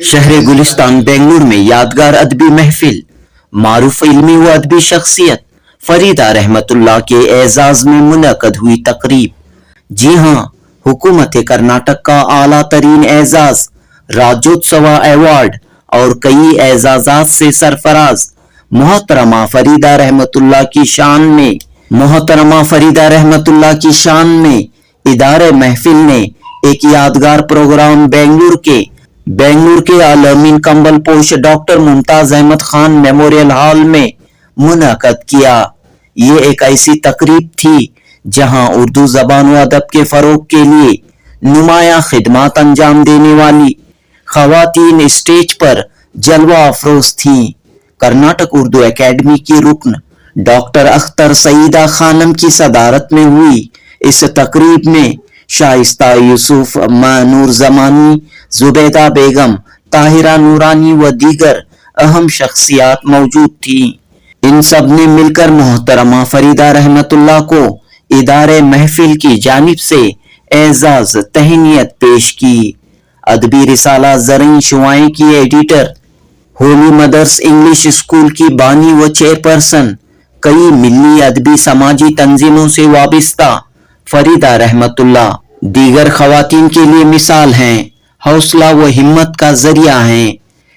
شہر گلستان بنگلور میں یادگار ادبی محفل، معروف علمی و ادبی شخصیت فریدہ رحمت اللہ کے اعزاز میں منعقد ہوئی تقریب۔ جی ہاں، حکومت کرناٹک کا اعلیٰ ترین اعزاز راجیوتسوا ایوارڈ اور کئی اعزازات سے سرفراز محترمہ فریدہ رحمت اللہ کی شان میں ادارہ محفل نے ایک یادگار پروگرام بنگلور کے عالمین کمبل پوش ڈاکٹر ممتاز احمد خان میموریل ہال میں منعقد کیا۔ یہ ایک ایسی تقریب تھی جہاں اردو زبان و ادب کے فروغ کے لیے نمایاں خدمات انجام دینے والی خواتین اسٹیج پر جلوہ افروز تھیں۔ کرناٹک اردو اکیڈمی کی رکن ڈاکٹر اختر سعیدہ خانم کی صدارت میں ہوئی اس تقریب میں شائستہ یوسف، مانور زمانی، زبیدہ بیگم، طاہرہ نورانی و دیگر اہم شخصیات موجود تھیں۔ ان سب نے مل کر محترمہ فریدہ رحمت اللہ کو ادارہ محفل کی جانب سے اعزاز تہنیت پیش کی۔ ادبی رسالہ زرعی شعائیں کی ایڈیٹر، ہولی مدرس انگلش اسکول کی بانی و چیئرپرسن، کئی ملی ادبی سماجی تنظیموں سے وابستہ فریدہ رحمت اللہ دیگر خواتین کے لیے مثال ہیں، حوصلہ و ہمت کا ذریعہ ہیں۔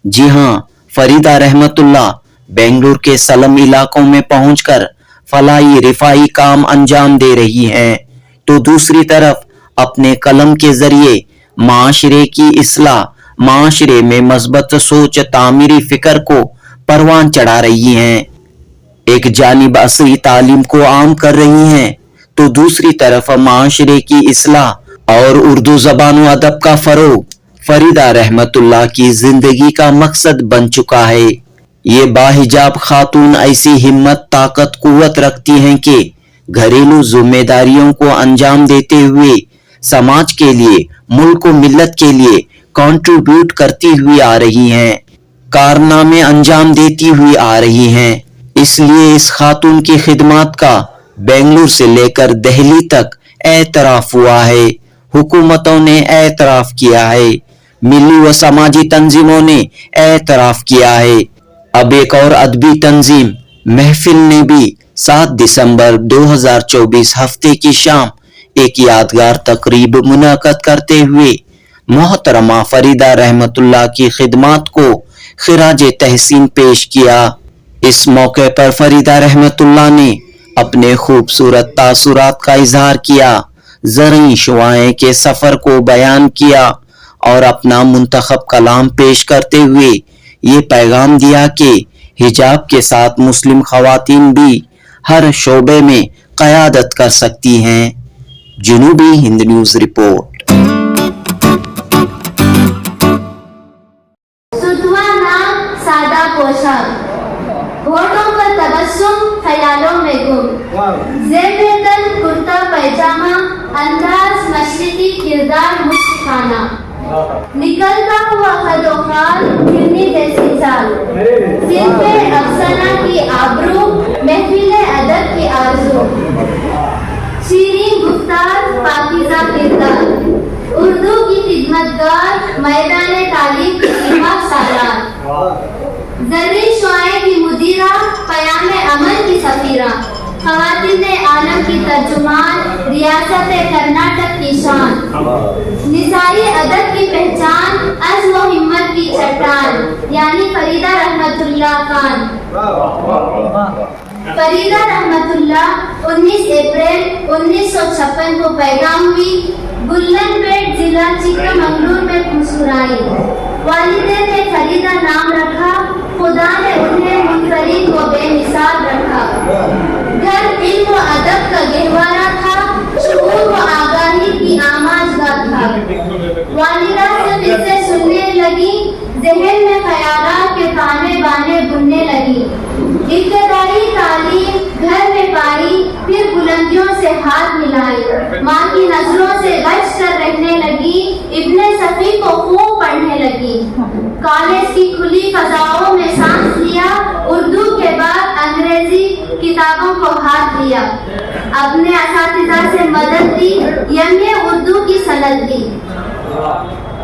جی ہاں، فریدہ رحمت اللہ بنگلور کے سلم علاقوں میں پہنچ کر فلاحی رفاہی کام انجام دے رہی ہیں تو دوسری طرف اپنے قلم کے ذریعے معاشرے کی اصلاح، معاشرے میں مثبت سوچ، تعمیری فکر کو پروان چڑھا رہی ہیں۔ ایک جانب عصری تعلیم کو عام کر رہی ہیں تو دوسری طرف معاشرے کی اصلاح اور اردو زبان و ادب کا فروغ فریدہ رحمت اللہ کی زندگی کا مقصد بن چکا ہے۔ یہ باحجاب خاتون ایسی ہمت، طاقت، قوت رکھتی ہیں کہ گھریلو ذمہ داریوں کو انجام دیتے ہوئے سماج کے لیے، ملک و ملت کے لیے کنٹریبیوٹ کرتی ہوئی آ رہی ہیں، کارنامے انجام دیتی ہوئی آ رہی ہیں۔ اس لیے اس خاتون کی خدمات کا بنگلور سے لے کر دہلی تک اعتراف ہوا ہے، حکومتوں نے اعتراف کیا ہے، ملی و سماجی تنظیموں نے اعتراف کیا ہے۔ اب ایک اور ادبی تنظیم محفل نے بھی 7 دسمبر 2024 ہفتے کی شام ایک یادگار تقریب منعقد کرتے ہوئے محترمہ فریدہ رحمت اللہ کی خدمات کو خراج تحسین پیش کیا۔ اس موقع پر فریدہ رحمت اللہ نے اپنے خوبصورت تاثرات کا اظہار کیا، زرعی شعائیں کے سفر کو بیان کیا اور اپنا منتخب کلام پیش کرتے ہوئے یہ پیغام دیا کہ حجاب کے ساتھ مسلم خواتین بھی ہر شعبے میں قیادت کر سکتی ہیں۔ جنوبی ہند نیوز رپورٹ۔ ستوا نام، سادہ پوشاک، ہونٹوں پر تبسم، خیالوں میں گم، زیب تن کرتا پیجامہ، انداز مشرقی، کردار مشرقانہ، نکلتا ہوا خد و خال، ہرنی جیسی چال، صنف افسانہ کی آبرو، محفل ادب کی آرزو، شیریں گفتار، پاکیزہ کردار، اردو کی خدمت گار، میدان تعلیم کی سیما سالار، زرعی شعائیں کی مدیرہ، پیام امن کی سفیرہ، خواتین عالم کی ترجمان، ریاست کرناٹک کی شان، نثاری ادب کی پہچان، عزم و ہمت کی چٹان، یعنی فریدہ رحمت اللہ خان۔ فریدہ رحمت اللہ 19 اپریل 1956 کو پیدا ہوئی، گلن پیٹ ضلع چکمگلور میں مسکرائی۔ والدین نے فریدہ نام رکھا، خدا نے انہیں منفرد و بے مثال رکھا۔ گھر علم و ادب کا گہوارہ تھا، شعور و آگاہی کی آماجگاہ تھا۔ والدہ سے قصے سننے لگی، ذہن میں خیالات کے تانے بانے بننے لگی۔ ابتدائی تعلیم گھر میں پائی، پھر بلندیوں سے ہاتھ ملائی، ماں کی نظروں سے بچ کر رہنے لگی، ابن صفی کو خوب پڑھنے لگی۔ کالج کی کھلی فضاؤں میں سانس لیا، اردو کے بعد انگریزی کتابوں کو ہاتھ دیا، اپنے اساتذہ سے مدد لی، اردو کی سند لی۔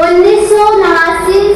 1989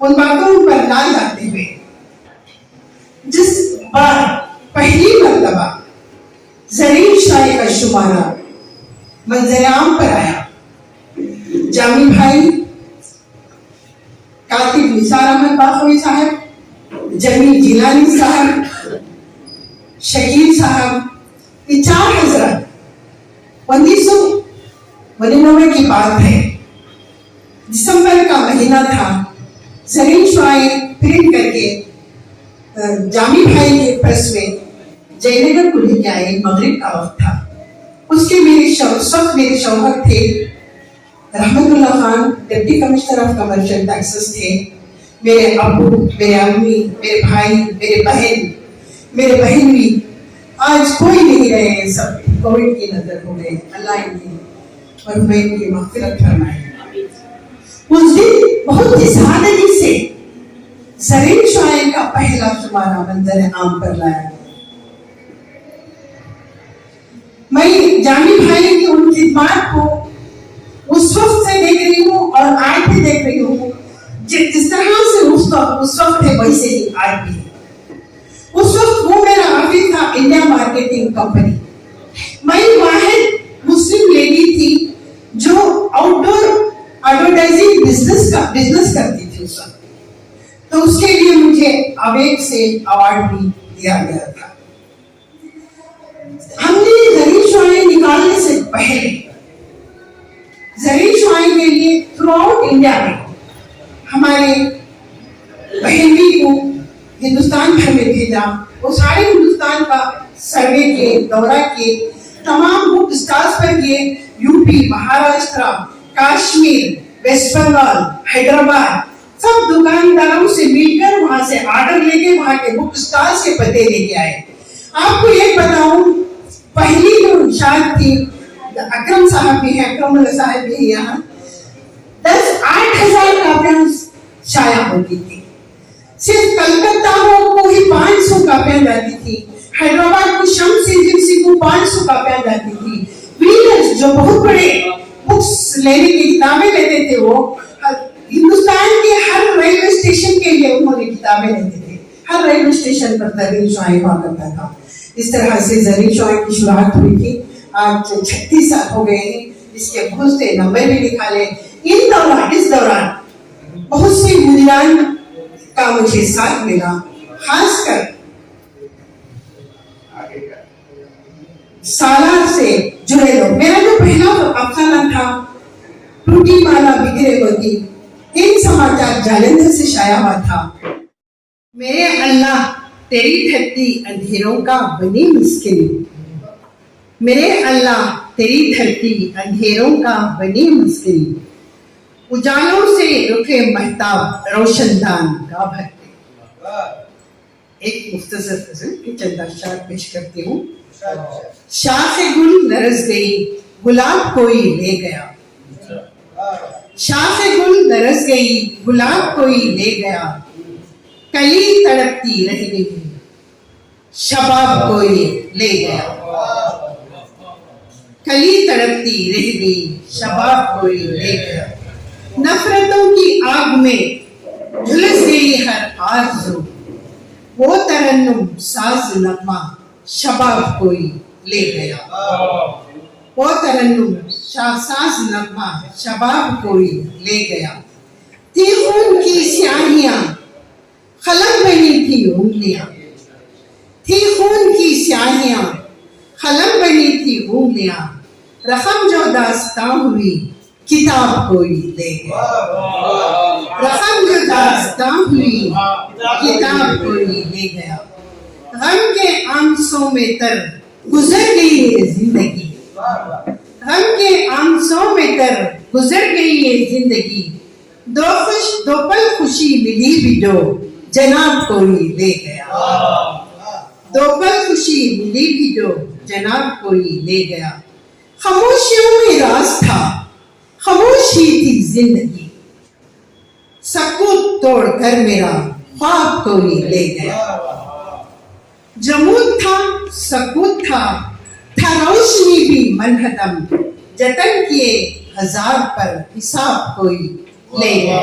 ان باتوں پر نہ جاتے ہوئے جس بار پہلی مرتبہ زرین شاعری کا شمارہ منظر عام پر آیا، جامی بھائی، کاتب نثار احمد باخوی صاحب، جمیل جیلانی صاحب، شکیل صاحب، یہ 4 حضرات 1999 کی بات ہے، دسمبر کا مہینہ تھا، زرین شاعری پرنٹ کر کے جامی بھائی کے پریس میں جے نگر کو لے کے آئے، مغرب کا وقت تھا۔ اس کے اس وقت میرے شوہر تھے Rahmat Ullah Khan, deputy commissioner of commercial taxes تھے، میرے ابو، میرے امی، میرے بھائی، میرے بہن بھی آج کوئی نہیں رہے، سب کووڈ کی نظر ہو گئے، اللہ انہیں مرحومین کی مغفرت فرمائے۔ اس دن بہت ہی سادگی سے زرین شاعری کا پہلا شمارہ منظر عام پر لایا۔ میں جامی بھائی کی ان خدمات کو اس وقت سے دیکھ رہی ہوں اور آج بھی دیکھ رہی ہوں، جس طرح سے اس وقت ہے ویسے ہی آج بھی ہے۔ اس وقت وہ میرا آفس تھا انڈیا مارکیٹنگ کمپنی، میں واحد مسلم لیڈی تھی جو آؤٹ ڈور ایڈورٹائزنگ بزنس کرتی تھی اس وقت، تو اس کے لیے مجھے آویگ سے ایوارڈ بھی دیا گیا تھا۔ ہم نے زرین شاعری نکالنے سے پہلے زرین شاعری کے لیے تھرو آؤٹ انڈیا میں ہمارے بہنوی کو ہندوستان بھر میں بھیجا، وہ سارے ہندوستان کا سروے کے دورہ کے، تمام بک اسٹالز پر گئے، U P, Maharashtra, Kashmir, West Bengal, Hyderabad, سب دکانداروں سے مل کر وہاں سے آرڈر لے کے وہاں کے بک اسٹالز کے پتے لے کے آئے۔ آپ کو یہ بتاؤں، پہلی جو اشاعت تھی، اکرم صاحب بھی ہیں، اکرم اللہ صاحب بھی ہیں یہاں، 8,000 کاپیاں شائع ہوتی تھی، صرف کلکتہ کو ہی 500 کاپیاں جاتی تھی، حیدرآباد کو شمس ایجنسی کو 500 کاپیاں جاتی تھی۔ ویلرز جو بہت بڑے بکس لینے کی کتابیں لیتے تھے، وہ ہندوستان کے ہر ریلوے اسٹیشن کے لیے انہوں نے کتابیں لیتے تھے، ہر ریلوے اسٹیشن پر زرین شاعری ہوا کرتا تھا۔ اس طرح سے زرین شاعری کی شروعات ہوئی تھی۔ آج 36 سال ہو گئے ہیں، اس کے بہت سے نمبر بھی نکالے۔ اس دوران بہت سے مدیران کا مجھے ساتھ ملا، خاص کر سالار سے جڑے لوگ۔ میرا جو پہلا افسانہ تھا، ٹوٹی مالا بگڑے ہوتی، ایک سماچار جالندھر سے شائع ہوا تھا۔ میرے اللہ تیری دھرتی اندھیروں کا بنی مسکن، میرے اللہ تیری دھرتی اندھیروں کا بنی مسکن، اجالوں سے رکھے مہتاب روشن دان کا بھرتے۔ ایک مختصر غزل کے چند اشعار پیش کرتی ہوں۔ شاخ گل لرز گئی، گلاب کوئی لے گیا، شاخ گل لرز گئی، گلاب کوئی لے گیا، کلی تڑپتی رہ گئی، شباب کوئی لے گیا، کلی تڑپتی رہ گئی، شباب کوئی لے گیا، نفرتوں کی آگ میں جھلس گئی ہر آرزو، وہ ترنم ساز نغمہ شباب کوئی لے گیا، وہ ترنم ساز نغمہ شباب کوئی لے گیا، تھی خون کی سیاہیاں خلق بنی تھی انگلیاں، تھی خون کی سیاہیاں خلق بنی تھی انگلیاں، رقم جو داستاں ہوئی کتاب کوئی لے گیا، رقم جو داستاں ہوئی کتاب کوئی لے گیا، غم کے آنسوں میں تر گزر گئی یہ زندگی، غم کے آنسوں میں تر گزر گئی یہ زندگی، دو پل خوشی ملی بھی جو جناب کوئی لے گیا، دو پل خوشی ملی بھی جو جناب کوئی لے گیا، خاموشیوں میں راز تھا، خاموش ہی تھی زندگی، سکوت توڑ کر میرا خواب کوئی لے گیا، جمود تھا، سکوت تھا روشنی بھی منہدم، جتن کیے ہزار پر حساب کوئی لے گیا،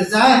1000